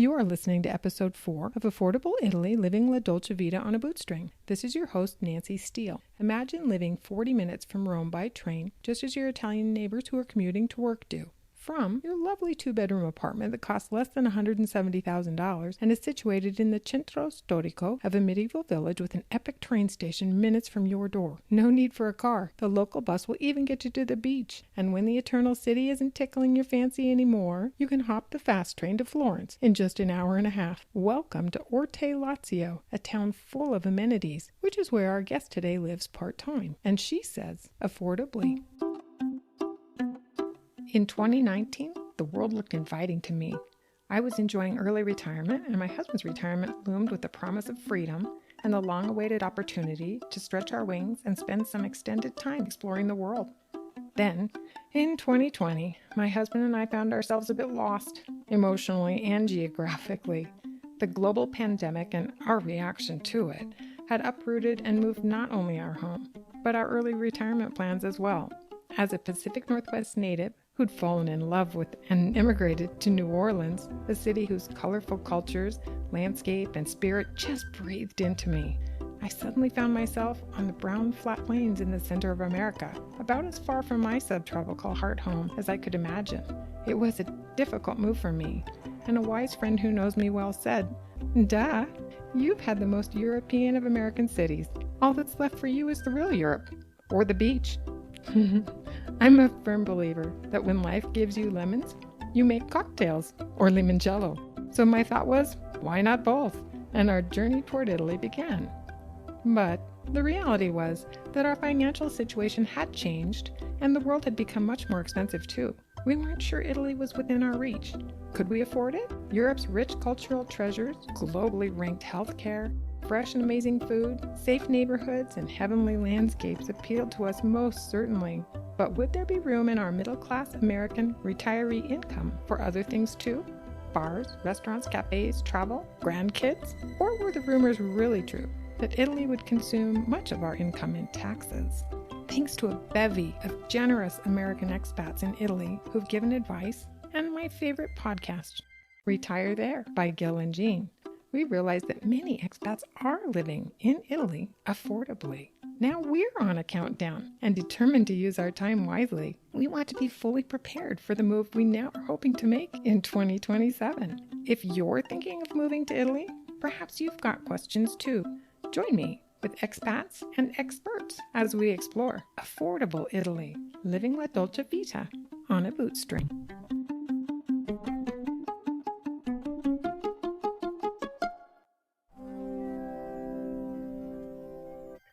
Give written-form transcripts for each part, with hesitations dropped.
You are listening to episode 4 of Affordable Italy, Living La Dolce Vita on a Bootstring. This is your host, Nancy Steele. Imagine living 40 minutes from Rome by train, just as your Italian neighbors who are commuting to work do. From your lovely 2-bedroom apartment that costs less than $170,000 and is situated in the Centro Storico of a medieval village with an epic train station minutes from your door. No need for a car. The local bus will even get you to the beach. And when the Eternal City isn't tickling your fancy anymore, you can hop the fast train to Florence in just an hour and a half. Welcome to Orte, Lazio, a town full of amenities, which is where our guest today lives part-time. And she says, affordably. In 2019, the world looked inviting to me. I was enjoying early retirement, and my husband's retirement loomed with the promise of freedom and the long-awaited opportunity to stretch our wings and spend some extended time exploring the world. Then, in 2020, my husband and I found ourselves a bit lost, emotionally and geographically. The global pandemic and our reaction to it had uprooted and moved not only our home, but our early retirement plans as well. As a Pacific Northwest native who'd fallen in love with and immigrated to New Orleans, a city whose colorful cultures, landscape, and spirit just breathed into me, I suddenly found myself on the brown flat plains in the center of America, about as far from my subtropical heart home as I could imagine. It was a difficult move for me, and a wise friend who knows me well said, "Duh, you've had the most European of American cities. All that's left for you is the real Europe, or the beach." I'm a firm believer that when life gives you lemons, you make cocktails or limoncello. So my thought was, why not both? And our journey toward Italy began. But the reality was that our financial situation had changed and the world had become much more expensive too. We weren't sure Italy was within our reach. Could we afford it? Europe's rich cultural treasures, globally ranked healthcare, fresh and amazing food, safe neighborhoods, and heavenly landscapes appealed to us most certainly. But would there be room in our middle-class American retiree income for other things too? Bars, restaurants, cafes, travel, grandkids? Or were the rumors really true that Italy would consume much of our income in taxes? Thanks to a bevy of generous American expats in Italy who've given advice, and my favorite podcast, Retire There by Gil and Jean, we realized that many expats are living in Italy affordably. Now we're on a countdown and determined to use our time wisely. We want to be fully prepared for the move we now are hoping to make in 2027. If you're thinking of moving to Italy, perhaps you've got questions too. Join me with expats and experts as we explore affordable Italy, living la dolce vita on a bootstring.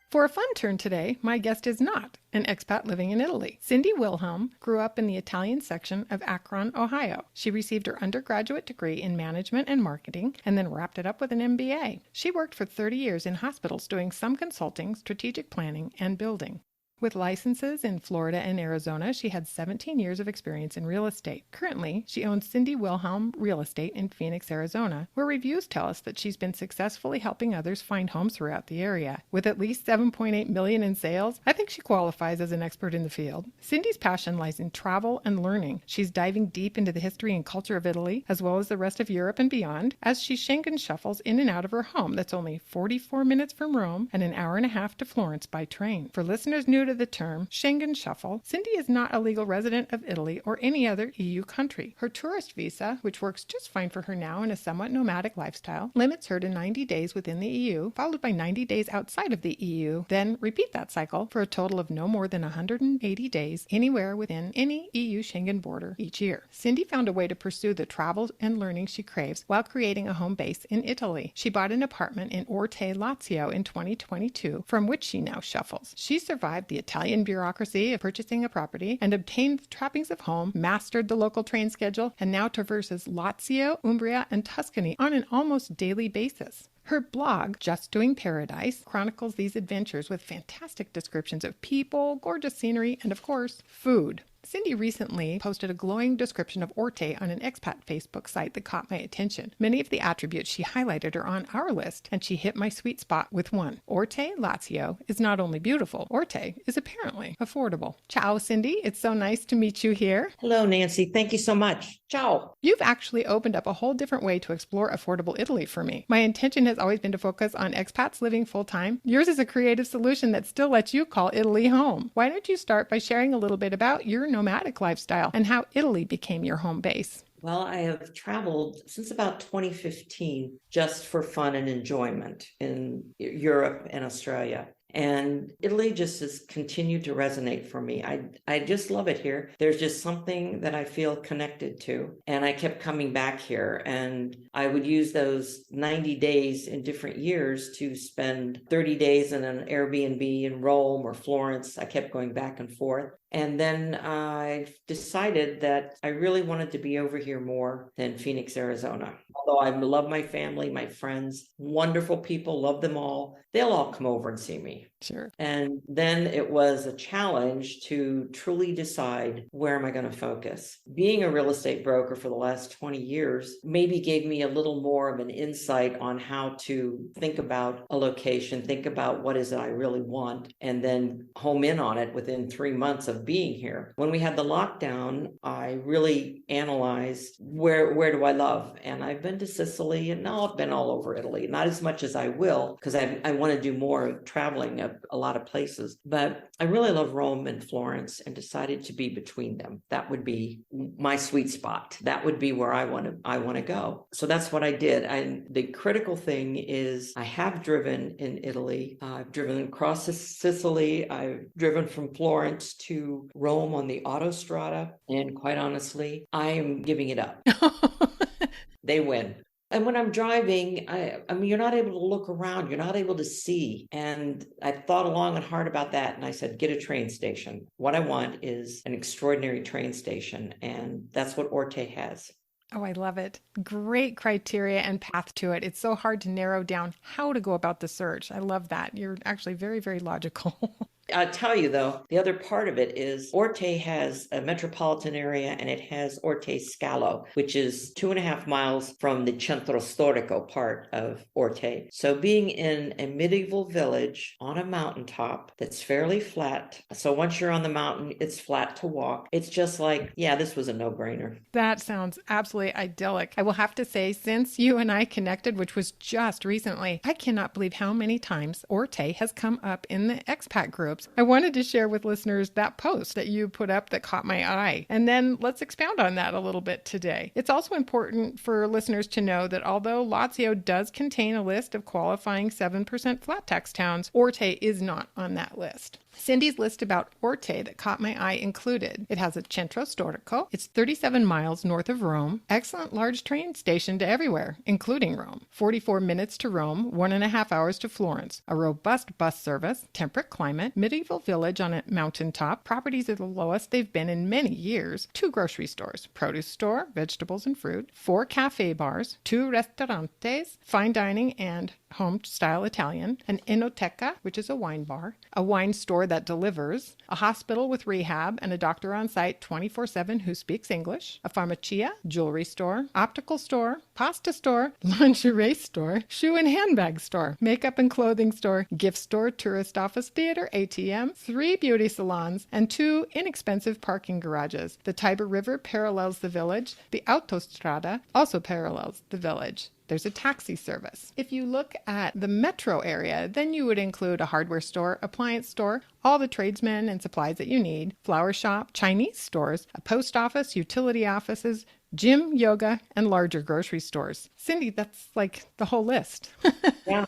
For a fun turn today, my guest is not an expat living in Italy. Cindy Wilhelm grew up in the Italian section of Akron, Ohio. She received her undergraduate degree in management and marketing and then wrapped it up with an MBA. She worked for 30 years in hospitals doing some consulting, strategic planning, and building. With licenses in Florida and Arizona, she had 17 years of experience in real estate. Currently, she owns Cindy Wilhelm Real Estate in Phoenix, Arizona, where reviews tell us that she's been successfully helping others find homes throughout the area. With at least $7.8 million in sales, I think she qualifies as an expert in the field. Cindy's passion lies in travel and learning. She's diving deep into the history and culture of Italy, as well as the rest of Europe and beyond, as she Schengen shuffles in and out of her home that's only 44 minutes from Rome and an hour and a half to Florence by train. For listeners new to the term Schengen Shuffle, Cindy is not a legal resident of Italy or any other EU country. Her tourist visa, which works just fine for her now in a somewhat nomadic lifestyle, limits her to 90 days within the EU, followed by 90 days outside of the EU, then repeat that cycle for a total of no more than 180 days anywhere within any EU Schengen border each year. Cindy found a way to pursue the travel and learning she craves while creating a home base in Italy. She bought an apartment in Orte, Lazio in 2022, from which she now shuffles. She survived the Italian bureaucracy of purchasing a property and obtained the trappings of home, mastered the local train schedule, and now traverses Lazio, Umbria, and Tuscany on an almost daily basis. Her blog, Just Doing Paradise, chronicles these adventures with fantastic descriptions of people, gorgeous scenery, and of course, food. Cindy recently posted a glowing description of Orte on an expat Facebook site that caught my attention. Many of the attributes she highlighted are on our list, and she hit my sweet spot with one. Orte, Lazio is not only beautiful, Orte is apparently affordable. Ciao, Cindy. It's so nice to meet you here. Hello, Nancy. Thank you so much. Ciao. You've actually opened up a whole different way to explore affordable Italy for me. My intention has always been to focus on expats living full-time. Yours is a creative solution that still lets you call Italy home. Why don't you start by sharing a little bit about your nomadic lifestyle and how Italy became your home base? Well, I have traveled since about 2015 just for fun and enjoyment in Europe and Australia. And Italy just has continued to resonate for me. I just love it here. There's just something that I feel connected to. And I kept coming back here. And I would use those 90 days in different years to spend 30 days in an Airbnb in Rome or Florence. I kept going back and forth. And then I decided that I really wanted to be over here more than Phoenix, Arizona. Although I love my family, my friends, wonderful people, love them all. They'll all come over and see me. Sure. And then it was a challenge to truly decide, where am I going to focus? Being a real estate broker for the last 20 years maybe gave me a little more of an insight on how to think about a location, think about what is it I really want, and then home in on it within 3 months of being here. When we had the lockdown, I really analyzed where do I love? And I've been to Sicily, and now I've been all over Italy. Not as much as I will, because I want to do more traveling a lot of places. But I really love Rome and Florence and decided to be between them. That would be my sweet spot. That would be where I want to go. So that's what I did. And the critical thing is I have driven in Italy. I've driven across Sicily. I've driven from Florence to Rome on the autostrada. And quite honestly, I am giving it up. They win. And when I'm driving, I mean, you're not able to look around. You're not able to see. And I thought long and hard about that. And I said, get a train station. What I want is an extraordinary train station. And that's what Orte has. Oh, I love it. Great criteria and path to it. It's so hard to narrow down how to go about the search. I love that. You're actually very, very logical. I'll tell you, though, the other part of it is Orte has a metropolitan area, and it has Orte Scalo, which is 2.5 miles from the Centro Storico part of Orte. So being in a medieval village on a mountaintop that's fairly flat. So once you're on the mountain, it's flat to walk. It's just like, yeah, this was a no-brainer. That sounds absolutely idyllic. I will have to say, since you and I connected, which was just recently, I cannot believe how many times Orte has come up in the expat group. I wanted to share with listeners that post that you put up that caught my eye. And then let's expound on that a little bit today. It's also important for listeners to know that although Lazio does contain a list of qualifying 7% flat tax towns, Orte is not on that list. Cindy's list about Orte that caught my eye included: it has a Centro Storico, it's 37 miles north of Rome, excellent large train station to everywhere, including Rome, 44 minutes to Rome, 1.5 hours to Florence, a robust bus service, temperate climate, medieval village on a mountaintop, properties are the lowest they've been in many years, 2 grocery stores, produce store, vegetables and fruit, 4 cafe bars, 2 restaurantes, fine dining and home-style Italian, an enoteca, which is a wine bar, a wine store that delivers, a hospital with rehab and a doctor on site 24/7 who speaks English, a pharmacia, jewelry store, optical store, pasta store, lingerie store, shoe and handbag store, makeup and clothing store, gift store, tourist office, theater, ATM, 3 beauty salons, and 2 inexpensive parking garages. The Tiber River parallels the village. The Autostrada also parallels the village. There's a taxi service. If you look at the metro area, then you would include a hardware store, appliance store, all the tradesmen and supplies that you need, flower shop, Chinese stores, a post office, utility offices, gym, yoga, and larger grocery stores. Cindy, that's like the whole list. Yeah,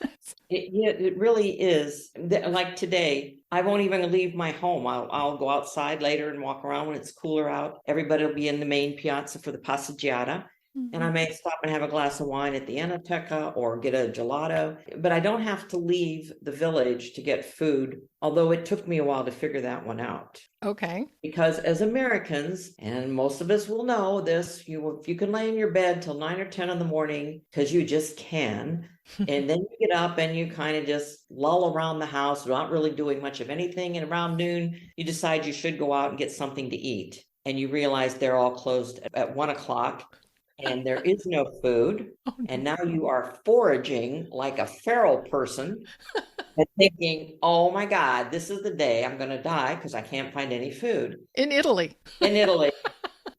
it really is. Like today, I won't even leave my home. I'll go outside later and walk around when it's cooler out. Everybody will be in the main piazza for the passeggiata. And I may stop and have a glass of wine at the Enoteca or get a gelato, but I don't have to leave the village to get food, although it took me a while to figure that one out. Okay. Because as Americans, and most of us will know this, if you can lay in your bed till 9 or 10 in the morning, because you just can, and then you get up and you kind of just lull around the house, not really doing much of anything. And around noon, you decide you should go out and get something to eat. And you realize they're all closed at 1 o'clock. And there is no food. Oh, no. And now you are foraging like a feral person and thinking, oh my God, this is the day I'm going to die because I can't find any food. In Italy. In Italy.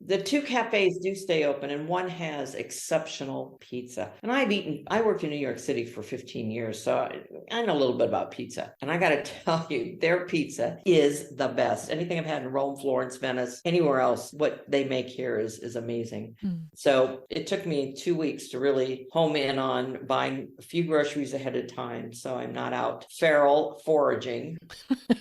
The two cafes do stay open, and one has exceptional pizza. And I worked in New York City for 15 years, so I know a little bit about pizza. And I got to tell you, their pizza is the best. Anything I've had in Rome, Florence, Venice, anywhere else, what they make here is amazing. So it took me 2 weeks to really home in on buying a few groceries ahead of time, so I'm not out feral foraging.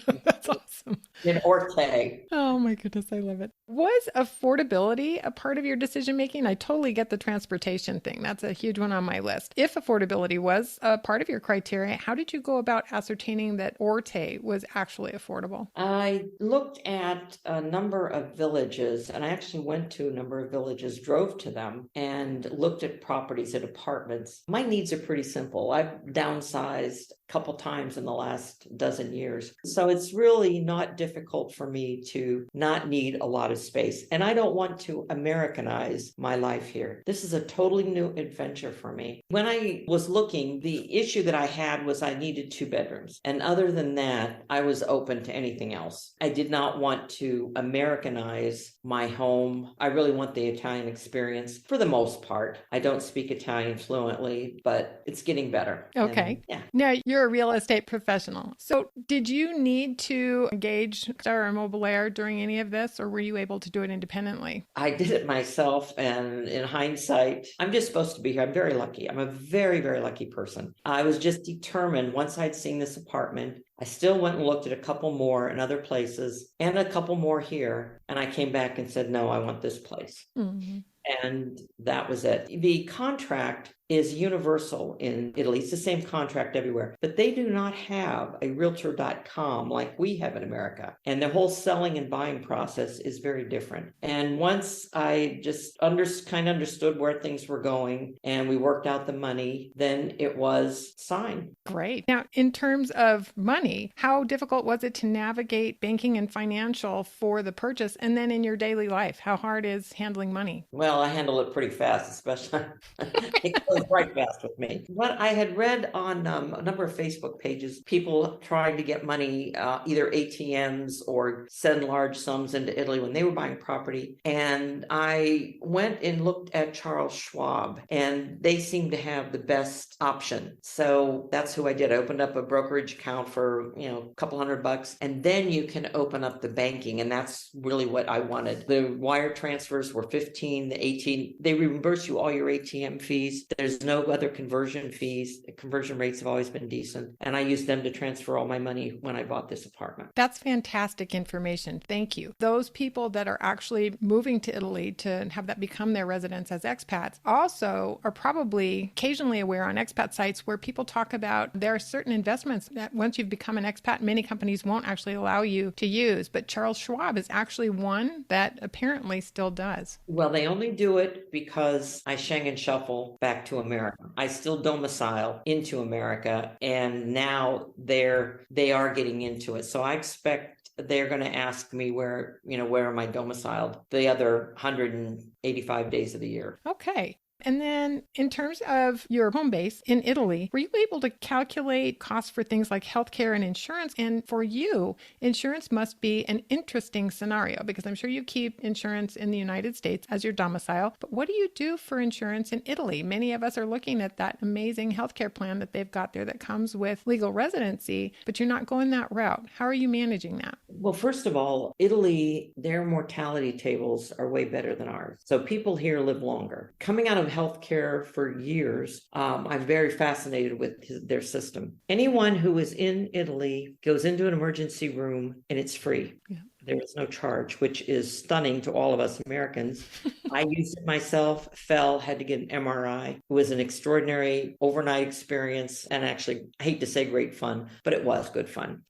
That's awesome. In Orte. Oh my goodness, I love it. Was affordability a part of your decision making? I totally get the transportation thing. That's a huge one on my list. If affordability was a part of your criteria, how did you go about ascertaining that Orte was actually affordable? I looked at a number of villages, and I actually went to a number of villages, drove to them, and looked at properties and apartments. My needs are pretty simple. I've downsized a couple times in the last dozen years. So it's really not difficult for me to not need a lot of space. And I don't want to Americanize my life here. This is a totally new adventure for me. When I was looking, the issue that I had was I needed 2 bedrooms. And other than that, I was open to anything else. I did not want to Americanize my home. I really want the Italian experience for the most part. I don't speak Italian fluently, but it's getting better. Okay. And, yeah. Now you're a real estate professional. So did you need to engage Star Immobilier during any of this, or were you able to do it independently? I did it myself, and in hindsight, I'm just supposed to be here. I'm very lucky. I'm a very, very lucky person. I was just determined once I'd seen this apartment. I still went and looked at a couple more in other places and a couple more here. And I came back and said, no, I want this place. Mm-hmm. And that was it. The contract is universal in Italy. It's the same contract everywhere, but they do not have a realtor.com like we have in America. And the whole selling and buying process is very different. And once I just kind of understood where things were going and we worked out the money, then it was signed. Great. Now, in terms of money, how difficult was it to navigate banking and financial for the purchase? And then in your daily life, how hard is handling money? Well, I handle it pretty fast, especially it goes right fast with me. What I had read on a number of Facebook pages, people trying to get money, either ATMs or send large sums into Italy when they were buying property. And I went and looked at Charles Schwab, and they seemed to have the best option. So that's who I did. I opened up a brokerage account for, a couple $100, and then you can open up the banking. And that's really what I wanted. The wire transfers were 15, the 18, they reimburse you all your ATM fees. There's no other conversion fees. The conversion rates have always been decent. And I used them to transfer all my money when I bought this apartment. That's fantastic information. Thank you. Those people that are actually moving to Italy to have that become their residence as expats also are probably occasionally aware on expat sites where people talk about there are certain investments that once you've become an expat, many companies won't actually allow you to use. But Charles Schwab is actually one that apparently still does. Well, they only do it because I Schengen shuffle back to America. I still domicile into America, and now they are getting into it. So I expect they're going to ask me where am I domiciled the other 185 days of the year. Okay. And then in terms of your home base in Italy, were you able to calculate costs for things like healthcare and insurance? And for you, insurance must be an interesting scenario because I'm sure you keep insurance in the United States as your domicile. But what do you do for insurance in Italy? Many of us are looking at that amazing healthcare plan that they've got there that comes with legal residency, but you're not going that route. How are you managing that? Well, first of all, Italy, their mortality tables are way better than ours. So people here live longer. Coming out of healthcare for years, I'm very fascinated with their system. Anyone who is in Italy goes into an emergency room and it's free. Yeah. There was no charge, which is stunning to all of us Americans. I used it myself, fell, had to get an MRI. It was an extraordinary overnight experience. And actually, I hate to say great fun, but it was good fun.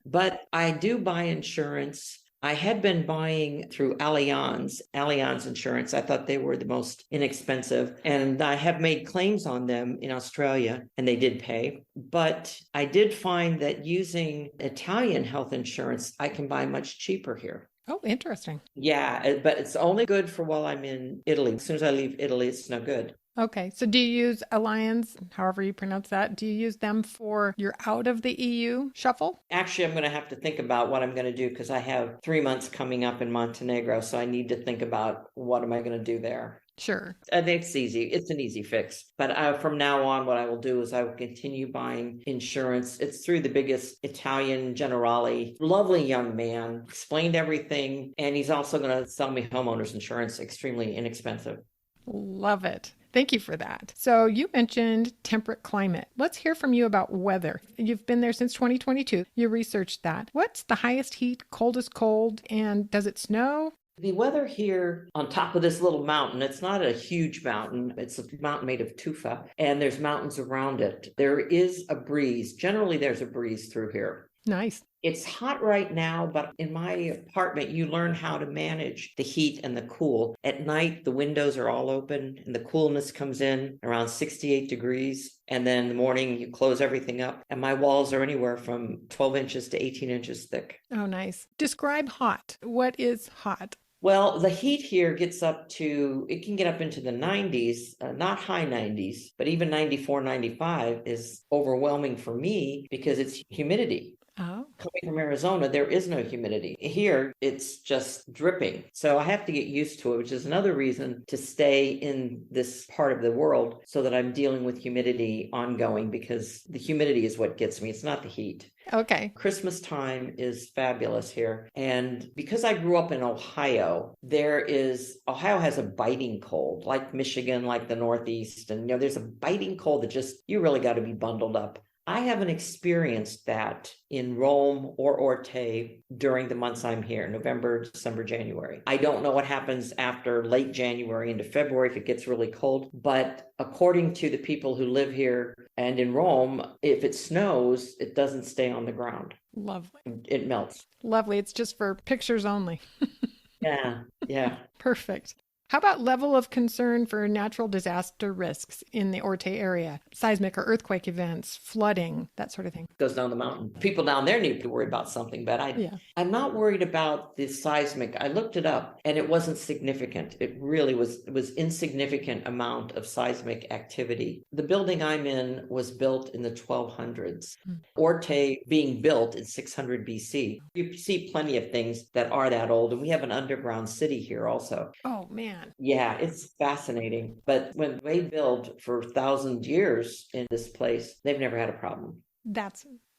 But I do buy insurance. I had been buying through Allianz insurance. I thought they were the most inexpensive, and I have made claims on them in Australia, and they did pay. But I did find that using Italian health insurance, I can buy much cheaper here. Oh, interesting. Yeah, but it's only good for while I'm in Italy. As soon as I leave Italy, it's no good. Okay. So do you use Alliance, however you pronounce that? Do you use them for your out of the EU shuffle? Actually, I'm going to have to think about what I'm going to do because I have 3 months coming up in Montenegro. So I need to think about what am I going to do there. Sure. I think it's easy. It's an easy fix. But from now on, what I will do is I will continue buying insurance. It's through the biggest Italian Generali, lovely young man, explained everything. And he's also going to sell me homeowners insurance, extremely inexpensive. Love it. Thank you for that. So you mentioned temperate climate. Let's hear from you about weather. You've been there since 2022. You researched that. What's the highest heat, coldest cold, and does it snow? The weather here on top of this little mountain, it's not a huge mountain. It's a mountain made of tufa, and there's mountains around it. There is a breeze. Generally, there's a breeze through here. Nice. It's hot right now, but in my apartment, you learn how to manage the heat and the cool. At night, the windows are all open and the coolness comes in around 68 degrees. And then in the morning, you close everything up. And my walls are anywhere from 12 inches to 18 inches thick. Oh, nice. Describe hot. What is hot? Well, the heat here it can get up into the 90s, not high 90s, but even 94, 95 is overwhelming for me because it's humidity. Oh. Coming from Arizona, there is no humidity. Here, it's just dripping. So I have to get used to it, which is another reason to stay in this part of the world so that I'm dealing with humidity ongoing because the humidity is what gets me. It's not the heat. Okay. Christmas time is fabulous here. And because I grew up in Ohio, Ohio has a biting cold, like Michigan, like the Northeast. And, there's a biting cold that you really got to be bundled up. I haven't experienced that in Rome or Orte during the months I'm here, November, December, January. I don't know what happens after late January into February if it gets really cold, but according to the people who live here and in Rome, if it snows, it doesn't stay on the ground. Lovely. It melts. Lovely. It's just for pictures only. Yeah. Perfect. How about level of concern for natural disaster risks in the Orte area? Seismic or earthquake events, flooding, that sort of thing. Goes down the mountain. People down there need to worry about something, but I'm not worried about the seismic. I looked it up and it wasn't significant. It really was insignificant amount of seismic activity. The building I'm in was built in the 1200s. Orte being built in 600 BC. You see plenty of things that are that old, and we have an underground city here also. Oh, man. Yeah, it's fascinating. But when they build for 1,000 years in this place, they've never had a problem.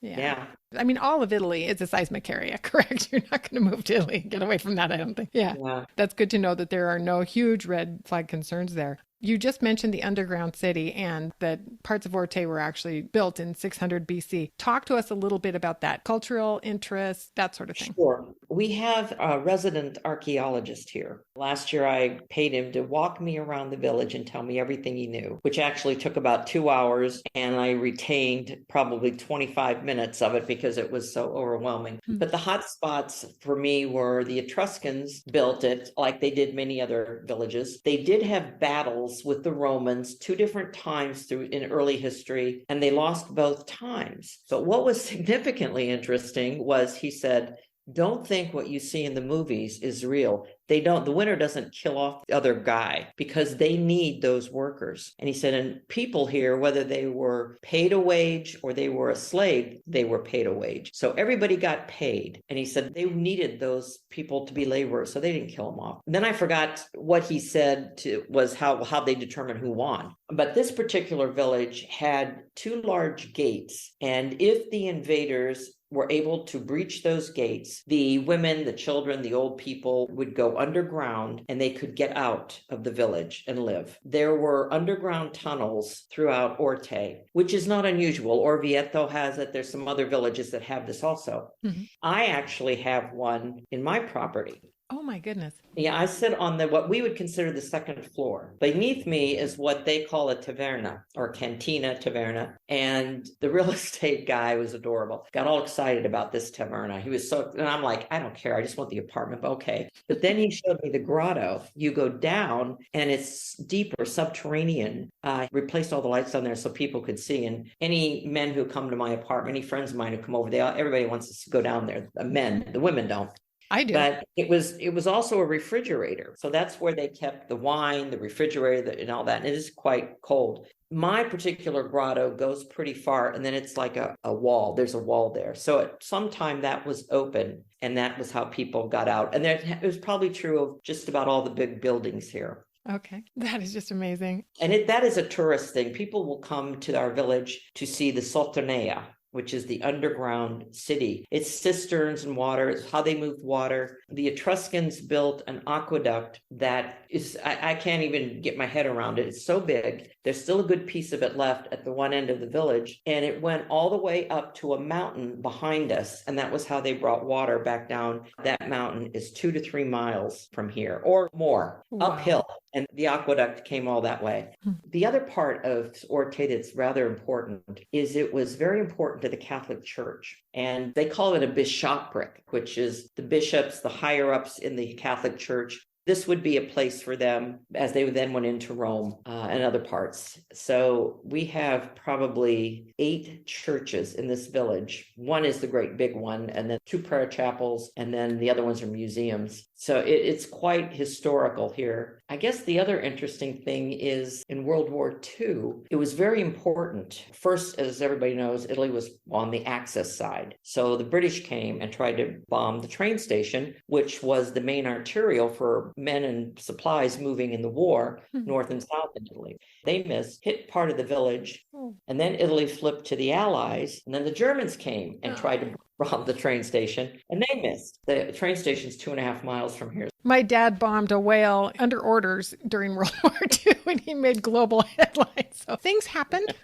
Yeah. I mean, all of Italy is a seismic area, correct? You're not going to move to Italy and get away from that, I don't think. Yeah. That's good to know that there are no huge red flag concerns there. You just mentioned the underground city and that parts of Orte were actually built in 600 BC. Talk to us a little bit about that, cultural interests, that sort of thing. Sure. We have a resident archaeologist here. Last year, I paid him to walk me around the village and tell me everything he knew, which actually took about 2 hours. And I retained probably 25 minutes of it because it was so overwhelming. But the hot spots for me were the Etruscans built it like they did many other villages. They did have battles with the Romans 2 different times in early history, and they lost both times. But what was significantly interesting was he said, don't think what you see in the movies is real. The winner doesn't kill off the other guy because they need those workers. And he said, and people here, whether they were paid a wage or they were a slave, they were paid a wage. So everybody got paid. And he said they needed those people to be laborers, so they didn't kill them off. And then I forgot what he said was how they determined who won. But this particular village had 2 large gates. And if the invaders were able to breach those gates, the women, the children, the old people would go underground and they could get out of the village and live. There were underground tunnels throughout Orte, which is not unusual. Orvieto has it. There's some other villages that have this also. Mm-hmm. I actually have one in my property. Oh my goodness. Yeah, I sit on what we would consider the second floor. Beneath me is what they call a taverna or cantina taverna. And the real estate guy was adorable. Got all excited about this taverna. He was and I'm like, I don't care. I just want the apartment. But okay. But then he showed me the grotto. You go down and it's deeper, subterranean. I replaced all the lights on there so people could see. And any men who come to my apartment, any friends of mine who come over, everybody wants us to go down there. The men, the women don't. I do. But it was also a refrigerator. So that's where they kept the wine, the refrigerator, and all that. And it is quite cold. My particular grotto goes pretty far, and then it's like a wall. There's a wall there. So at some time that was open, and that was how people got out. And it was probably true of just about all the big buildings here. Okay. That is just amazing. And that is a tourist thing. People will come to our village to see the Soltanea, which is the underground city. It's cisterns and water. It's how they moved water. The Etruscans built an aqueduct that is, I can't even get my head around it. It's so big. There's still a good piece of it left at the one end of the village. And it went all the way up to a mountain behind us. And that was how they brought water back down. That mountain is 2 to 3 miles from here or more, uphill. And the aqueduct came all that way. The other part of Orte that's rather important is it was very important to the Catholic Church. And they call it a bishopric, which is the bishops, the higher ups in the Catholic Church. This would be a place for them as they then went into Rome and other parts. So we have probably 8 churches in this village. One is the great big one, and then 2 prayer chapels, and then the other ones are museums. So it's quite historical here. I guess the other interesting thing is in World War II, it was very important. First, as everybody knows, Italy was on the Axis side. So the British came and tried to bomb the train station, which was the main arterial for men and supplies moving in the war, north and south in Italy. They missed, hit part of the village, and then Italy flipped to the Allies, and then the Germans came and tried to bomb the train station, and they missed. The train station's 2.5 miles from here. My dad bombed a whale under orders during World War II, and he made global headlines. So things happened.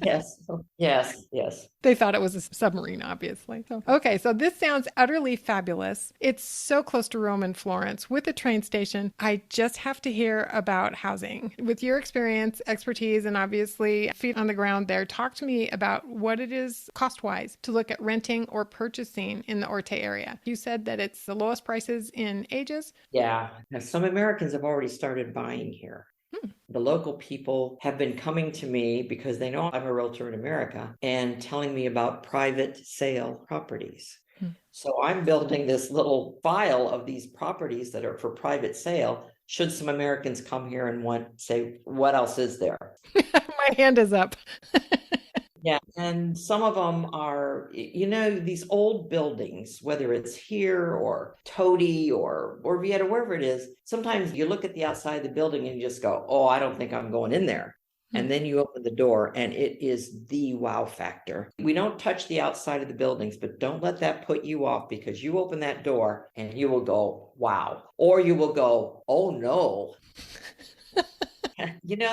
Yes. They thought it was a submarine, obviously. So, okay, so this sounds utterly fabulous. It's so close to Rome and Florence with a train station. I just have to hear about housing. With your experience, expertise, and obviously feet on the ground there, talk to me about what it is cost-wise to look at renting or purchasing in the Orte area. You said that it's the lowest prices in ages. Yeah, some Americans have already started buying here. The local people have been coming to me because they know I'm a realtor in America and telling me about private sale properties. So I'm building this little file of these properties that are for private sale. Should some Americans come here and say, what else is there? My hand is up. Yeah, and some of them are, these old buildings, whether it's here or Todi or Vieta, wherever it is, sometimes you look at the outside of the building and you just go, oh, I don't think I'm going in there. And then you open the door and it is the wow factor. We don't touch the outside of the buildings, but don't let that put you off, because you open that door and you will go, wow. Or you will go, oh no.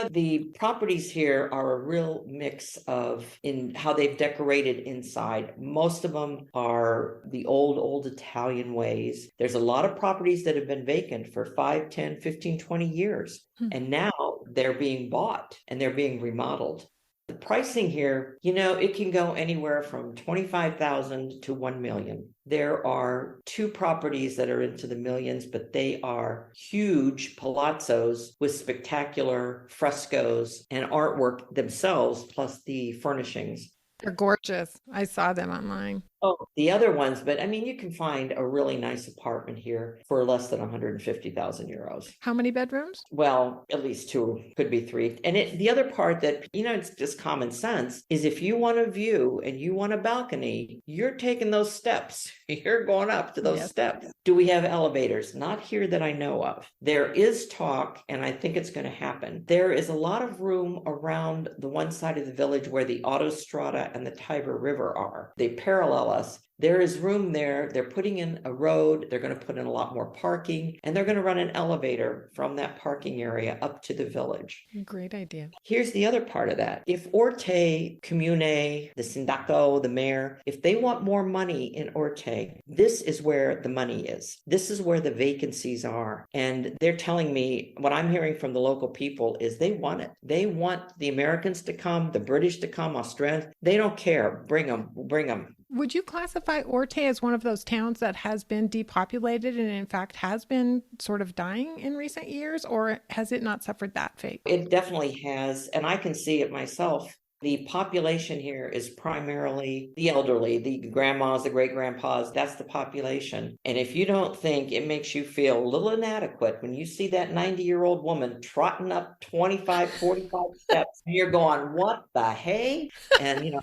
The properties here are a real mix of in how they've decorated inside. Most of them are the old Italian ways. There's a lot of properties that have been vacant for 5, 10, 15, 20 years. And now they're being bought and they're being remodeled. The pricing here, it can go anywhere from $25,000 to $1 million. There are 2 properties that are into the millions, but they are huge palazzos with spectacular frescoes and artwork themselves, plus the furnishings. They're gorgeous. I saw them online. Oh, the other ones, but you can find a really nice apartment here for less than 150,000 euros. How many bedrooms? Well, at least 2, could be 3. And the other part that, it's just common sense is if you want a view and you want a balcony, you're taking those steps. You're going up to those steps. Do we have elevators? Not here that I know of. There is talk, and I think it's going to happen. There is a lot of room around the one side of the village where the Autostrada and the Tiber River are. They parallel us. There is room there. They're putting in a road. They're going to put in a lot more parking, and they're going to run an elevator from that parking area up to the village. Great idea. Here's the other part of that. If Orte, Comune, the Sindaco, the mayor, if they want more money in Orte, this is where the money is. This is where the vacancies are. And they're telling me, what I'm hearing from the local people is they want it. They want the Americans to come, the British to come, Australians. They don't care. Bring them, bring them. Would you classify Orte as one of those towns that has been depopulated and in fact has been sort of dying in recent years, or has it not suffered that fate? It definitely has, and I can see it myself. The population here is primarily the elderly, the grandmas, the great grandpas. That's the population. And if you don't think it makes you feel a little inadequate when you see that 90-year-old woman trotting up 25, 45 steps, and you're going, what the hey? And,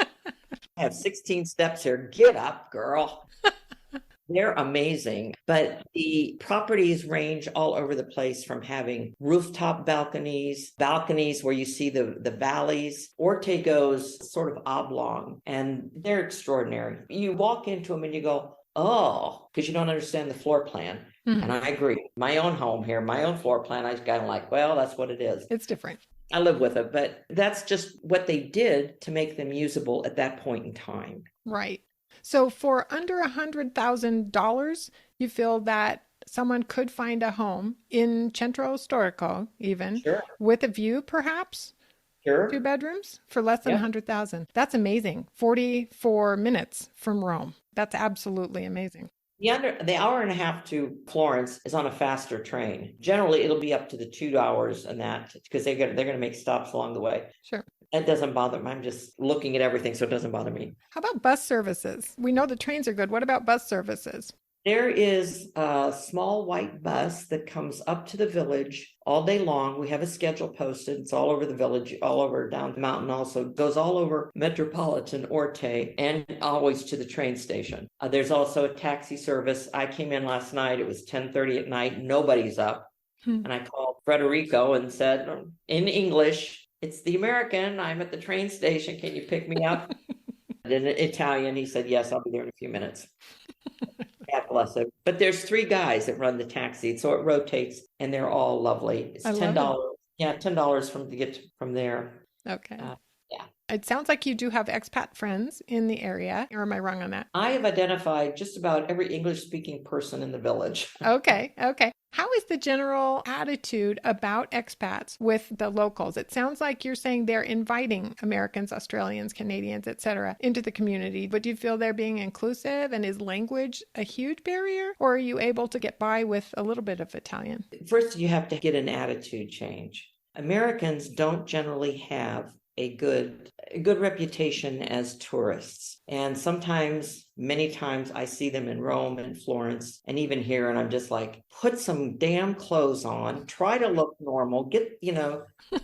I have 16 steps here. Get up, girl. They're amazing, but the properties range all over the place, from having rooftop balconies where you see the valleys. Orte goes sort of oblong, and they're extraordinary. You walk into them and you go, oh, because you don't understand the floor plan. Mm-hmm. And I agree. My own home here, my own floor plan, I kind of like, well, that's what it is. It's different. I live with it, but that's just what they did to make them usable at that point in time. Right. So for under $100,000, you feel that someone could find a home in Centro Storico, even, sure, with a view, perhaps? Sure. 2 bedrooms for less than 100,000. That's amazing. 44 minutes from Rome. That's absolutely amazing. The hour and a half to Florence is on a faster train. Generally, it'll be up to the 2 hours and that, because they're going to make stops along the way. Sure. It doesn't bother me. I'm just looking at everything, so it doesn't bother me. How about bus services? We know the trains are good. What about bus services? There is a small white bus that comes up to the village all day long. We have a schedule posted. It's all over the village, all over down the mountain also. It goes all over metropolitan Orte and always to the train station. There's also a taxi service. I came in last night. It was 10:30 at night. Nobody's up. And I called Federico and said in English, it's the American. I'm at the train station. Can you pick me up? In Italian, he said, yes, I'll be there in a few minutes. God bless him. But there's 3 guys that run the taxi, so it rotates, and they're all lovely. It's $10. Yeah, $10 to get from there. Okay. Yeah. It sounds like you do have expat friends in the area, or am I wrong on that? I have identified just about every English-speaking person in the village. Okay. How is the general attitude about expats with the locals? It sounds like you're saying they're inviting Americans, Australians, Canadians, etc., into the community. But do you feel they're being inclusive, and is language a huge barrier? Or are you able to get by with a little bit of Italian? First, you have to get an attitude change. Americans don't generally have a good reputation as tourists. And sometimes, many times, I see them in Rome and Florence and even here, and I'm just like, put some damn clothes on, try to look normal,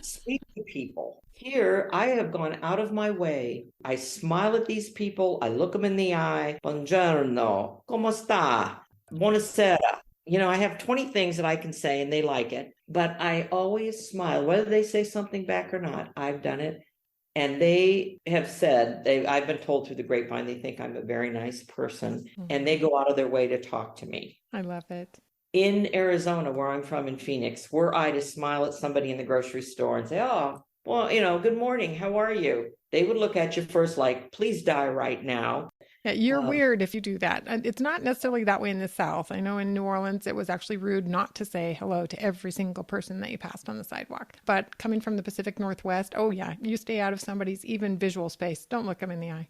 speak to people. Here, I have gone out of my way. I smile at these people. I look them in the eye. Buongiorno, come sta? Buonasera. I have 20 things that I can say and they like it, but I always smile, whether they say something back or not. I've done it. And they have said, I've been told through the grapevine, they think I'm a very nice person, and they go out of their way to talk to me. I love it. In Arizona, where I'm from in Phoenix, were I to smile at somebody in the grocery store and say, oh, well, good morning, how are you? They would look at you first like, please die right now. Yeah, you're weird if you do that. It's not necessarily that way in the South. I know in New Orleans, it was actually rude not to say hello to every single person that you passed on the sidewalk. But coming from the Pacific Northwest, oh yeah, you stay out of somebody's even visual space. Don't look them in the eye.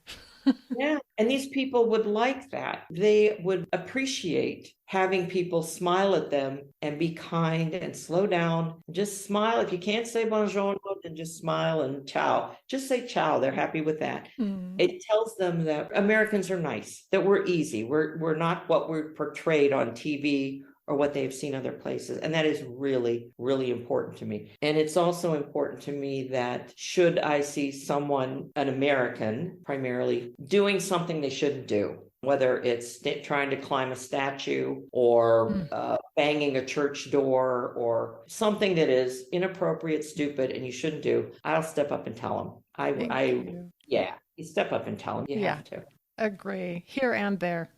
Yeah. And these people would like that. They would appreciate having people smile at them and be kind and slow down. Just smile. If you can't say bonjour, then just smile and ciao. Just say ciao. They're happy with that. It tells them that Americans are nice, that we're easy. We're not what we're portrayed on TV or what they've seen other places. And that is really, really important to me. And it's also important to me that should I see someone, an American primarily, doing something they shouldn't do, whether it's trying to climb a statue or banging a church door or something that is inappropriate, stupid, and you shouldn't do, I'll step up and tell them. You step up and tell them. You have to. Agree. Here and there.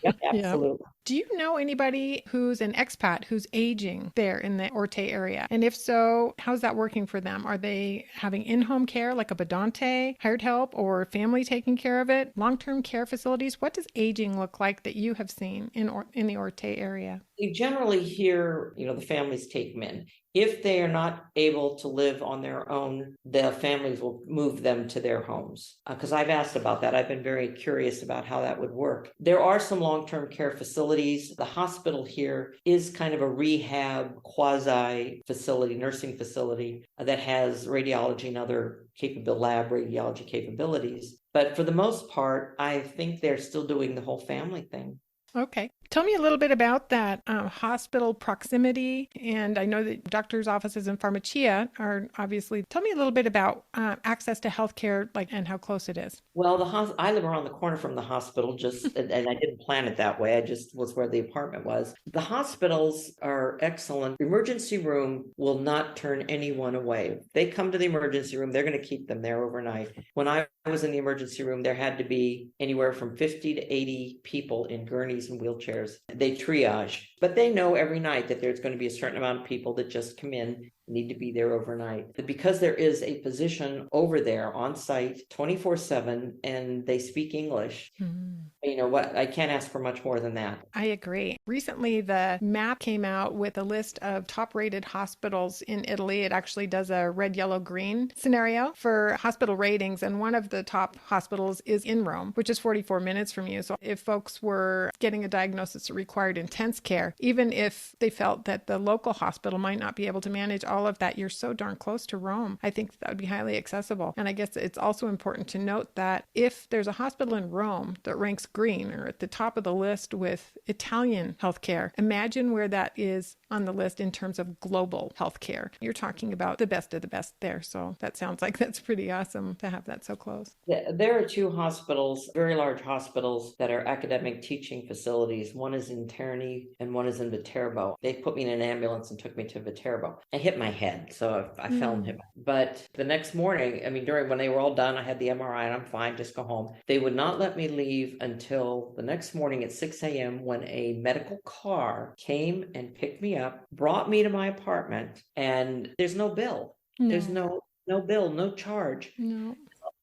Yep, Yeah. absolutely. Do you know anybody who's an expat who's aging there in the Orte area? And if so, how's that working for them? Are they having in-home care like a badante, hired help, or family taking care of it? Long-term care facilities? What does aging look like that you have seen in the Orte area? You generally hear, the families take them in. If they are not able to live on their own, the families will move them to their homes. Because I've asked about that. I've been very curious about how that would work. There are some long-term care facilities. The hospital here is kind of a rehab quasi facility, nursing facility that has radiology and other lab radiology capabilities. But for the most part, I think they're still doing the whole family thing. Okay. Tell me a little bit about that hospital proximity. And I know that doctors' offices and pharmacia are obviously. Tell me a little bit about access to healthcare, like, and how close it is. Well, I live around the corner from the hospital, and I didn't plan it that way. I just was where the apartment was. The hospitals are excellent. The emergency room will not turn anyone away. If they come to the emergency room, they're going to keep them there overnight. When I was in the emergency room, there had to be anywhere from 50 to 80 people in gurneys and wheelchairs. They triage, but they know every night that there's going to be a certain amount of people that just come in, need to be there overnight. But because there is a physician over there on site 24/7 and they speak English, you know what? I can't ask for much more than that. I agree. Recently, the map came out with a list of top rated hospitals in Italy. It actually does a red, yellow, green scenario for hospital ratings. And one of the top hospitals is in Rome, which is 44 minutes from you. So if folks were getting a diagnosis that required intense care, even if they felt that the local hospital might not be able to manage all of that, you're so darn close to Rome. I think that would be highly accessible. And I guess it's also important to note that if there's a hospital in Rome that ranks green or at the top of the list with Italian healthcare, imagine where that is on the list in terms of global healthcare. You're talking about the best of the best there. So that sounds like that's pretty awesome to have that so close. There are two hospitals, very large hospitals, that are academic teaching facilities. One is in Terni and one is in Viterbo. They put me in an ambulance and took me to Viterbo. I hit my head, so I fell and hit my head. But the next morning, when they were all done, I had the MRI and I'm fine, just go home. They would not let me leave until the next morning at 6 a.m. when a medical car came and picked me up, brought me to my apartment, and there's no bill. No. There's no bill, no charge. No.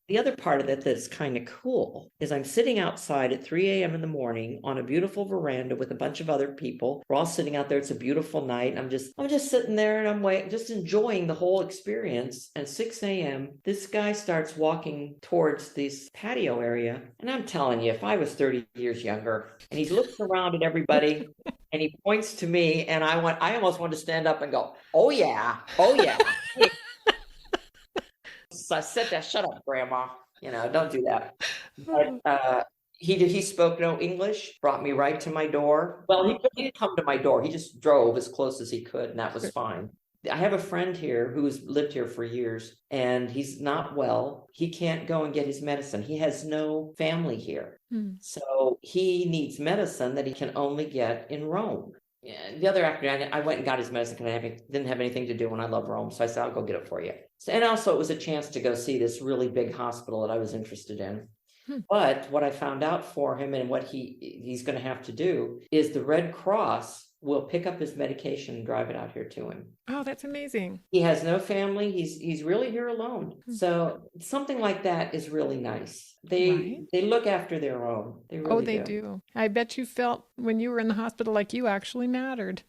The other part of it that's kind of cool is I'm sitting outside at 3 a.m. in the morning on a beautiful veranda with a bunch of other people. We're all sitting out there. It's a beautiful night. I'm just sitting there and I'm just enjoying the whole experience. And 6 a.m., this guy starts walking towards this patio area. And I'm telling you, if I was 30 years younger, and he looks around at everybody and he points to me, and I almost wanted to stand up and go, "Oh yeah, oh yeah." So I said that, "Shut up, Grandma. Don't do that." But he spoke no English, brought me right to my door. Well, he didn't come to my door. He just drove as close as he could, and that was fine. I have a friend here who's lived here for years, and he's not well. He can't go and get his medicine. He has no family here. So he needs medicine that he can only get in Rome. And the other afternoon, I went and got his medicine because I didn't have anything to do, and I love Rome. So I said, "I'll go get it for you." And also, it was a chance to go see this really big hospital that I was interested in. But what I found out for him and what he's going to have to do is the Red Cross will pick up his medication and drive it out here to him. Oh, that's amazing. He has no family. He's really here alone. So something like that is really nice. They look after their own. They really they do. I bet you felt when you were in the hospital like you actually mattered.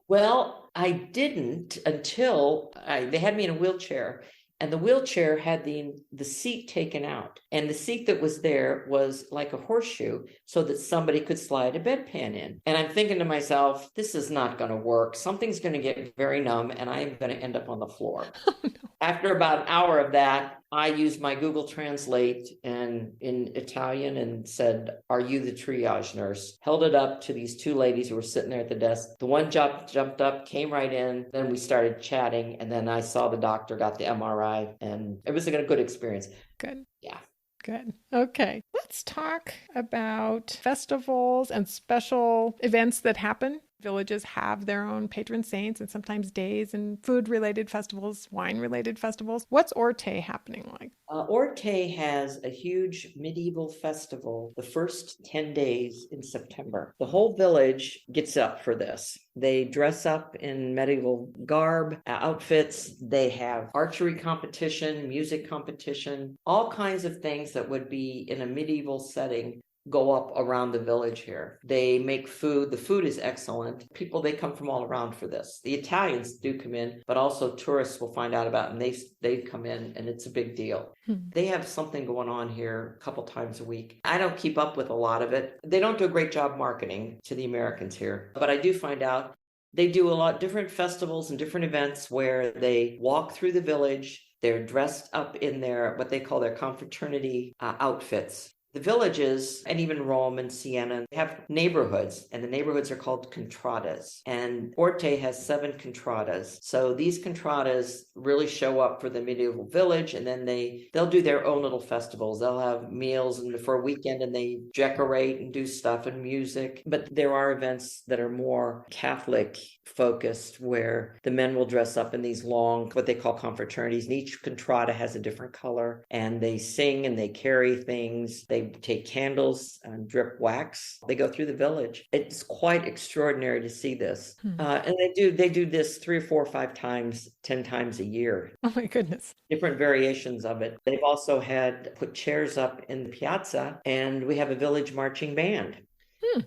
Well, I didn't until they had me in a wheelchair. And the wheelchair had the seat taken out. And the seat that was there was like a horseshoe so that somebody could slide a bedpan in. And I'm thinking to myself, this is not going to work. Something's going to get very numb and I am going to end up on the floor. Oh, no. After about an hour of that, I used my Google Translate and in Italian and said, "Are you the triage nurse?" Held it up to these two ladies who were sitting there at the desk. The one jumped up, came right in. Then we started chatting. And then I saw the doctor, got the MRI, and it was a good experience. Good. Yeah. Good. Okay. Let's talk about festivals and special events that happen Villages have their own patron saints and sometimes days and food-related festivals, wine-related festivals. What's Orte happening like? Orte has a huge medieval festival the first 10 days in September. The whole village gets up for this. They dress up in medieval garb, outfits. They have archery competition, music competition, all kinds of things that would be in a medieval setting go up around the village here. They make food. The food is excellent. People, they come from all around for this. The Italians do come in, but also tourists will find out about it, and they come in, and it's a big deal. They have something going on here a couple times a week. I don't keep up with a lot of it. They don't do a great job marketing to the Americans here, but I do find out they do a lot of different festivals and different events where they walk through the village. They're dressed up in their, what they call their confraternity outfits. The villages, and even Rome and Siena, have neighborhoods, and the neighborhoods are called contradas. And Orte has 7 contradas. So these contradas really show up for the medieval village, and then they'll do their own little festivals. They'll have meals and for a weekend, and they decorate and do stuff and music. But there are events that are more Catholic focused, where the men will dress up in these long, what they call confraternities, and each contrada has a different color, and they sing and they carry things. They take candles and drip wax. They go through the village. It's quite extraordinary to see this. And they do this 3 or 4 or 5 times, 10 times a year. Oh my goodness. Different variations of it. They've also had put chairs up in the piazza, and we have a village marching band.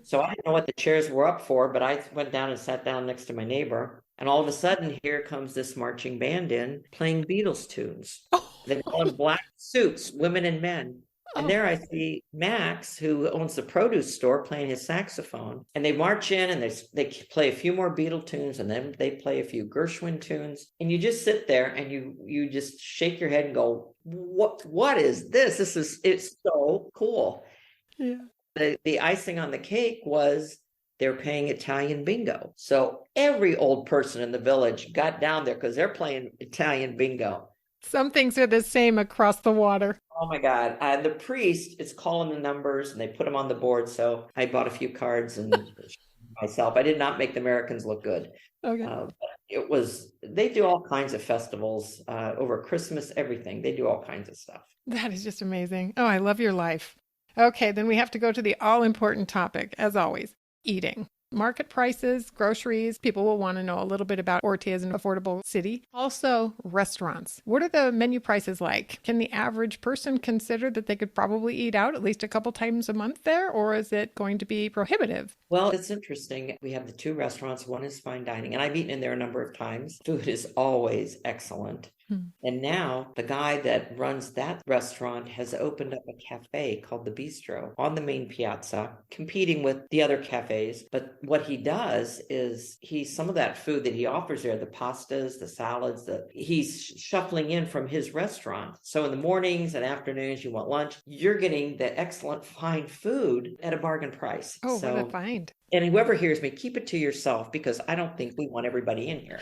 So I didn't know what the chairs were up for, but I went down and sat down next to my neighbor. And all of a sudden, here comes this marching band in playing Beatles tunes. They're all in black suits, women and men. And there I see Max, who owns the produce store, playing his saxophone. And they march in and they play a few more Beatle tunes, and then they play a few Gershwin tunes. And you just sit there and you just shake your head and go, what is this? It's so cool. Yeah. The icing on the cake was they're playing Italian bingo. So every old person in the village got down there because they're playing Italian bingo. Some things are the same across the water. Oh my God. The priest is calling the numbers and they put them on the board. So I bought a few cards and myself. I did not make the Americans look good. Okay. They do all kinds of festivals over Christmas, everything. They do all kinds of stuff. That is just amazing. Oh, I love your life. Okay, then we have to go to the all-important topic, as always, eating. Market prices, groceries. People will want to know a little bit about Orte as an affordable city. Also, restaurants. What are the menu prices like? Can the average person consider that they could probably eat out at least a couple times a month there, or is it going to be prohibitive? Well, it's interesting. We have the 2 restaurants. One is fine dining, and I've eaten in there a number of times. Food is always excellent. And now the guy that runs that restaurant has opened up a cafe called The Bistro on the main piazza, competing with the other cafes. But what he does is some of that food that he offers there, the pastas, the salads, he's shuffling in from his restaurant. So in the mornings and afternoons, you want lunch, you're getting the excellent fine food at a bargain price. Oh, what a find. And whoever hears me, keep it to yourself, because I don't think we want everybody in here.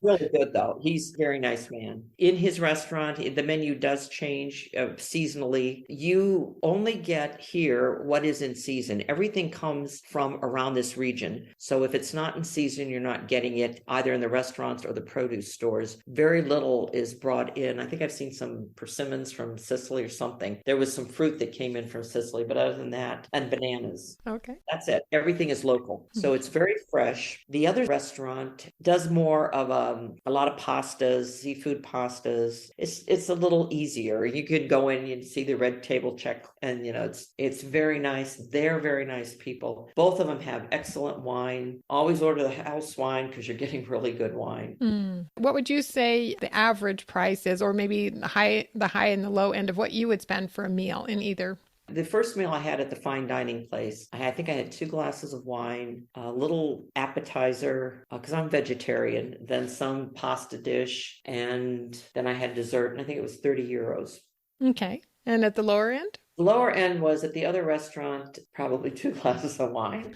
Really good, though. He's a very nice man. In his restaurant, the menu does change seasonally. You only get here what is in season. Everything comes from around this region. So if it's not in season, you're not getting it either in the restaurants or the produce stores. Very little is brought in. I think I've seen some persimmons from Sicily or something. There was some fruit that came in from Sicily, but other than that, and bananas. Okay. That's it. Everything is local. So it's very fresh. The other restaurant does more of a lot of pastas, seafood pastas. It's a little easier. You could go in and see the red table check, and it's very nice. They're very nice people. Both of them have excellent wine. Always order the house wine because you're getting really good wine. What would you say the average price is, or maybe the high and the low end of what you would spend for a meal in either? The first meal I had at the fine dining place, I think I had 2 glasses of wine, a little appetizer, because I'm vegetarian, then some pasta dish, and then I had dessert, and I think it was 30 euros. Okay. And at the lower end? The lower end was at the other restaurant, probably 2 glasses of wine.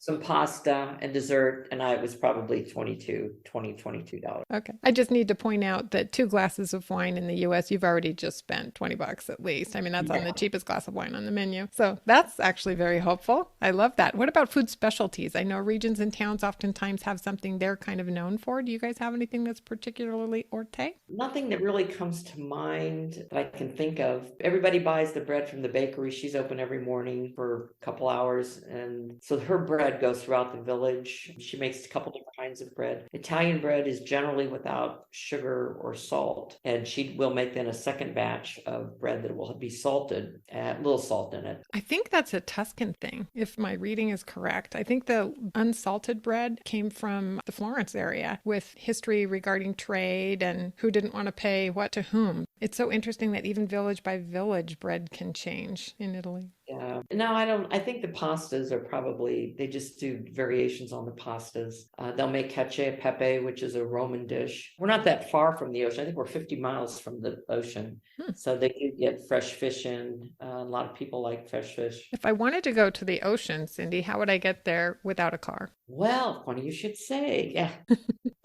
some pasta and dessert, and it was probably $22. Okay. I just need to point out that 2 glasses of wine in the US, you've already just spent $20 at least. I mean, that's on the cheapest glass of wine on the menu. So that's actually very hopeful. I love that. What about food specialties? I know regions and towns oftentimes have something they're kind of known for. Do you guys have anything that's particularly Orte? Nothing that really comes to mind that I can think of. Everybody buys the bread from the bakery. She's open every morning for a couple hours. And so her bread goes throughout the village. She makes a couple different kinds of bread. Italian bread is generally without sugar or salt. And she will make then a second batch of bread that will be salted, a little salt in it. I think that's a Tuscan thing, if my reading is correct. I think the unsalted bread came from the Florence area with history regarding trade and who didn't want to pay what to whom. It's so interesting that even village by village bread can change in Italy. Yeah. No, I don't. I think the pastas are probably, they just do variations on the pastas. They'll make cacio e pepe, which is a Roman dish. We're not that far from the ocean. I think we're 50 miles from the ocean. So they do get fresh fish in. A lot of people like fresh fish. If I wanted to go to the ocean, Cindy, how would I get there without a car? Well, funny you should say. Yeah.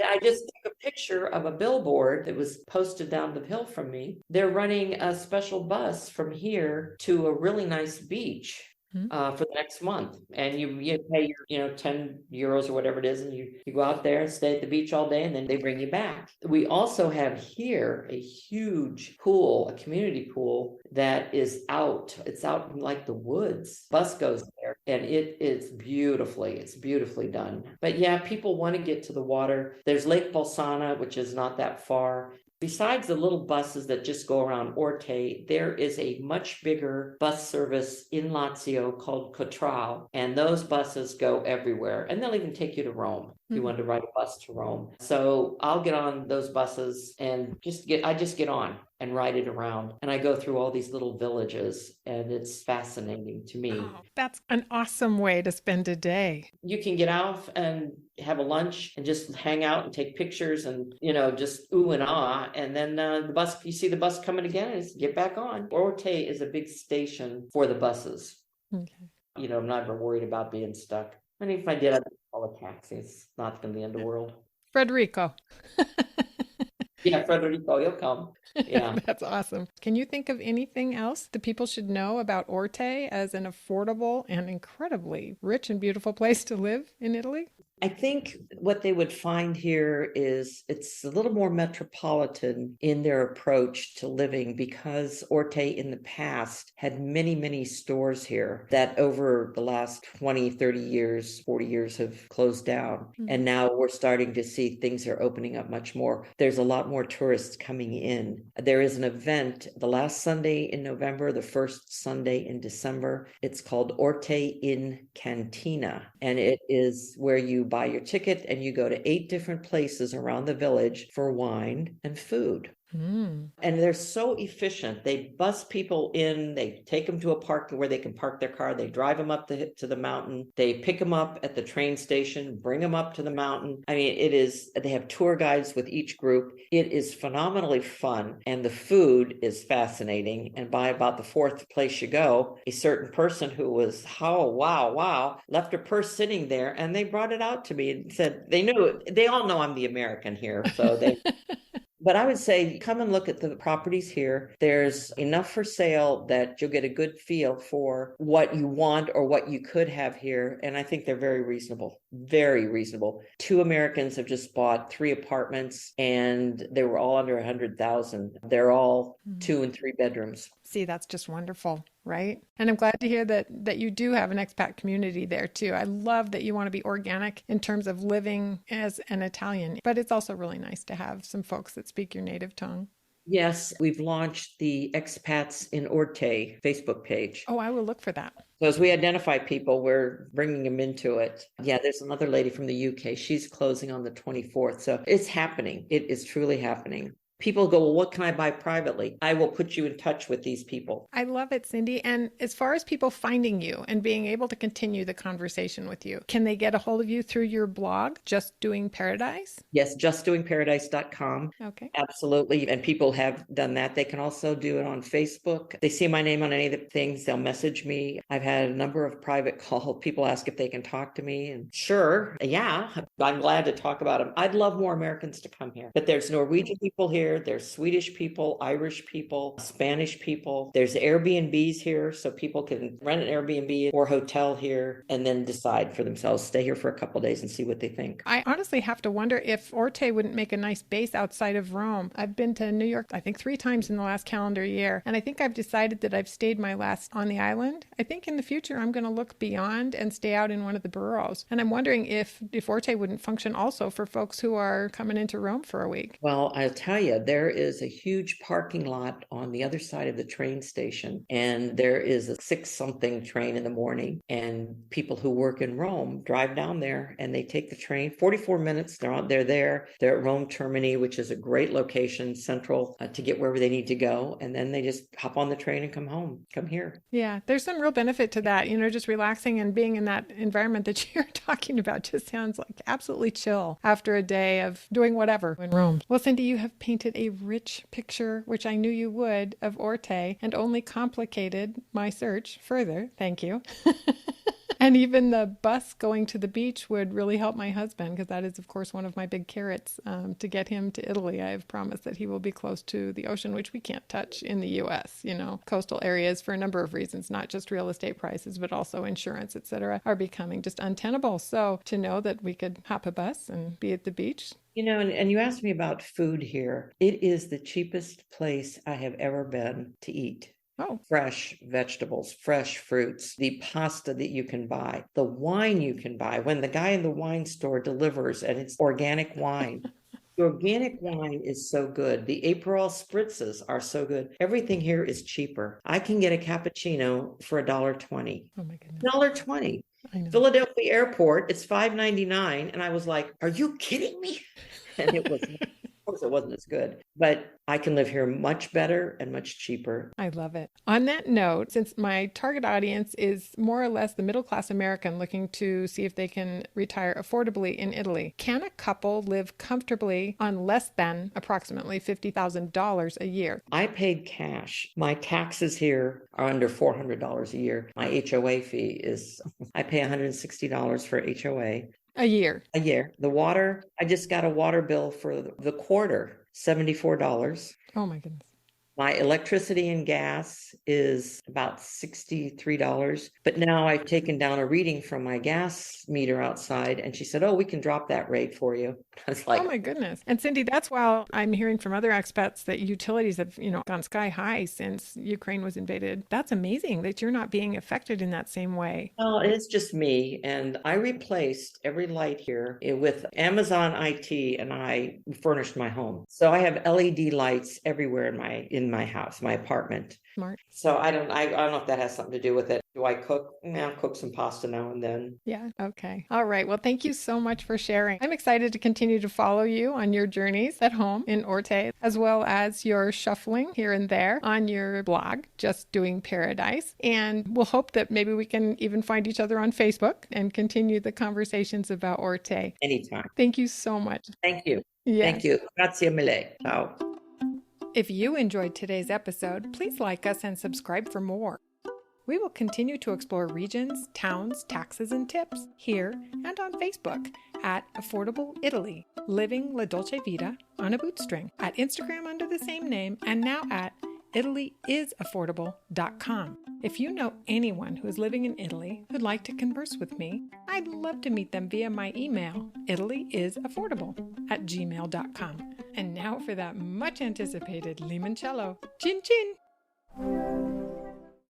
I just took a picture of a billboard that was posted down the hill from me. They're running a special bus from here to a really nice beach for the next month. And you pay your 10 euros or whatever it is, and you go out there and stay at the beach all day, and then they bring you back. We also have here a huge pool, a community pool that is out. It's out in like the woods. Bus goes there, and it's beautifully done. But yeah, people want to get to the water. There's Lake Bolsana, which is not that far. Besides the little buses that just go around Orte, there is a much bigger bus service in Lazio called Cotral, and those buses go everywhere. And they'll even take you to Rome if you want to ride a bus to Rome. So I'll get on those buses and I just get on and ride it around. And I go through all these little villages, and it's fascinating to me. Oh, that's an awesome way to spend a day. You can get out and have a lunch and just hang out and take pictures and, just ooh and ah. And then you see the bus coming again, and get back on. Orte is a big station for the buses. Okay. I'm not ever worried about being stuck. And if I did, I'd call a taxi. It's not going to be the end of the world. Frederico. Yeah, Federico, you'll come. Yeah. That's awesome. Can you think of anything else that people should know about Orte as an affordable and incredibly rich and beautiful place to live in Italy? I think what they would find here is it's a little more metropolitan in their approach to living, because Orte in the past had many, many stores here that over the last 20, 30 years, 40 years have closed down. And now we're starting to see things are opening up much more. There's a lot more tourists coming in. There is an event the last Sunday in November, the first Sunday in December. It's called Orte in Cantina, and it is where you buy your ticket and you go to 8 different places around the village for wine and food. And they're so efficient. They bus people in, they take them to a park where they can park their car, they drive them up to the mountain, they pick them up at the train station, bring them up to the mountain. I mean, they have tour guides with each group. It is phenomenally fun, and the food is fascinating. And by about the 4th place you go, a certain person who was, oh, wow, left her purse sitting there, and they brought it out to me and said, they all know I'm the American here, so they... But I would say come and look at the properties here. There's enough for sale that you'll get a good feel for what you want or what you could have here. And I think they're very reasonable, very reasonable. 2 Americans have just bought 3 apartments, and they were all under 100,000. They're all 2 and 3 bedrooms. See, that's just wonderful, right? And I'm glad to hear that you do have an expat community there too. I love that you want to be organic in terms of living as an Italian, but it's also really nice to have some folks that speak your native tongue. Yes, we've launched the Expats in Orte Facebook page. Oh, I will look for that. So as we identify people, we're bringing them into it. Yeah, there's another lady from the UK. She's closing on the 24th. So it's happening. It is truly happening. People go, well, what can I buy privately? I will put you in touch with these people. I love it, Cindy. And as far as people finding you and being able to continue the conversation with you, can they get a hold of you through your blog, Just Doing Paradise? Yes, justdoingparadise.com. Okay. Absolutely. And people have done that. They can also do it on Facebook. They see my name on any of the things, they'll message me. I've had a number of private calls. People ask if they can talk to me. And sure, yeah, I'm glad to talk about them. I'd love more Americans to come here. But there's Norwegian people here, there's Swedish people, Irish people, Spanish people. There's Airbnbs here, so people can rent an Airbnb or hotel here and then decide for themselves, stay here for a couple of days and see what they think. I honestly have to wonder if Orte wouldn't make a nice base outside of Rome. I've been to New York, I think 3 times in the last calendar year, and I think I've decided that I've stayed my last on the island. I think in the future I'm going to look beyond and stay out in one of the boroughs. And I'm wondering if Orte wouldn't function also for folks who are coming into Rome for a week. Well, I'll tell you, there is a huge parking lot on the other side of the train station, and there is a 6-something train in the morning, and people who work in Rome drive down there and they take the train 44 minutes. They're there. They're at Rome Termini, which is a great location, central, to get wherever they need to go. And then they just hop on the train and come home, come here. Yeah, there's some real benefit to that. Just relaxing and being in that environment that you're talking about just sounds like absolutely chill after a day of doing whatever in Rome. Well, Cindy, you have painted a rich picture, which I knew you would, of Orte, and only complicated my search further. Thank you. And even the bus going to the beach would really help my husband, because that is, of course, one of my big carrots to get him to Italy. I have promised that he will be close to the ocean, which we can't touch in the U.S. Coastal areas, for a number of reasons, not just real estate prices, but also insurance, etc., are becoming just untenable. So to know that we could hop a bus and be at the beach. And you asked me about food here. It is the cheapest place I have ever been to eat. Oh, fresh vegetables, fresh fruits, the pasta that you can buy, the wine you can buy. When the guy in the wine store delivers and it's organic wine, the organic wine is so good. The Aperol spritzes are so good. Everything here is cheaper. I can get a cappuccino for $1.20. oh my goodness. $1.20. I know. Philadelphia Airport, it's $5.99. And I was like, are you kidding me? And it was, of course, it wasn't as good. But I can live here much better and much cheaper. I love it. On that note, since my target audience is more or less the middle-class American looking to see if they can retire affordably in Italy, can a couple live comfortably on less than approximately $50,000 a year? I paid cash. My taxes here are under $400 a year. My HOA fee is, I pay $160 for HOA. A year. A year. The water, I just got a water bill for the quarter, $74. Oh my goodness. My electricity and gas is about $63. But now I've taken down a reading from my gas meter outside, and she said, oh, we can drop that rate for you. I was like, oh my goodness. And Cindy, that's why I'm hearing from other expats that utilities have, gone sky high since Ukraine was invaded. That's amazing that you're not being affected in that same way. well, it's just me. And I replaced every light here with Amazon IT, and I furnished my home. So I have LED lights everywhere in my house, my apartment. Smart. So I don't know if that has something to do with it. Do I cook? I'll cook some pasta now and then. Yeah. Okay. All right. Well, thank you so much for sharing. I'm excited to continue to follow you on your journeys at home in Orte, as well as your shuffling here and there on your blog, Just Doing Paradise. And we'll hope that maybe we can even find each other on Facebook and continue the conversations about Orte. Anytime. Thank you so much. Thank you. Yes. Thank you. Grazie mille. Ciao. If you enjoyed today's episode, please like us and subscribe for more. We will continue to explore regions, towns, taxes, and tips here and on Facebook at Affordable Italy, Living La Dolce Vita on a Bootstring, at Instagram under the same name, and now at ItalyIsAffordable.com. If you know anyone who is living in Italy who'd like to converse with me, I'd love to meet them via my email, ItalyIsAffordable@gmail.com. And now for that much anticipated limoncello. Chin chin!